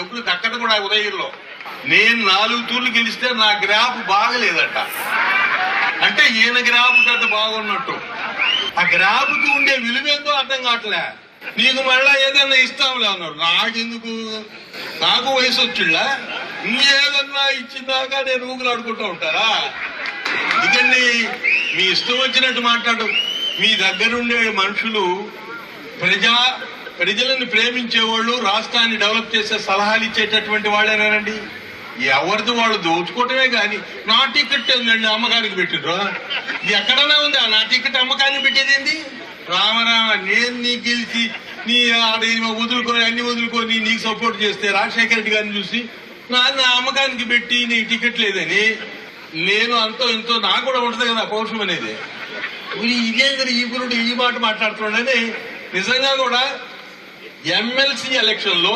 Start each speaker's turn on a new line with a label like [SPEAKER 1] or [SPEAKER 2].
[SPEAKER 1] ఎప్పుడు దక్కదు కూడా ఉదయంలో. నేను 4 తూర్లు గెలిస్తే నా గ్రాఫ్ బాగలేదట, అంటే ఈయన గ్రాఫ్ పెద్ద బాగున్నట్టు. ఆ గ్రాఫ్కి ఉండే విలువేందో అర్థం కావట్లే. నీకు మళ్ళా ఏదన్నా ఇస్తాంలే అన్నారు. నాకెందుకు, నాకు వయసు వచ్చిళ్ళా, ఇంకేదన్నా ఇచ్చిందాకా నేను ఊగులాడుకుంటూ ఉంటారా? ఎందుకండి మీ ఇష్టం వచ్చినట్టు మాట్లాడు. మీ దగ్గరుండే మనుషులు ప్రజలను ప్రేమించేవాళ్ళు, రాష్ట్రాన్ని డెవలప్ చేసే సలహాలు ఇచ్చేటటువంటి వాళ్ళేనారండి. ఎవరిది వాళ్ళు దోచుకోవటమే కానీ నా టికెట్ ఏందండి అమ్మకానికి పెట్టిండ్రు. ఇది ఎక్కడన్నా ఉంది ఆ నా టికెట్ అమ్మకానికి పెట్టేది ఏంది? రామరామ, నేను నీకు గెలిచి నీ వదులుకొని అన్ని వదులుకొని నీకు సపోర్ట్ చేస్తే రాజశేఖర రెడ్డి గారిని చూసి నా అమ్మకానికి పెట్టి నీకు టికెట్ లేదని నేను అంతో ఇంతో నాకు కూడా ఉంటుంది కదా పౌరుషం అనేది. ఇదే కదా ఈ గురుడు ఈ మాట మాట్లాడుతున్నాడని. నిజంగా కూడా ఎమ్మెల్సీ ఎలక్షన్ లో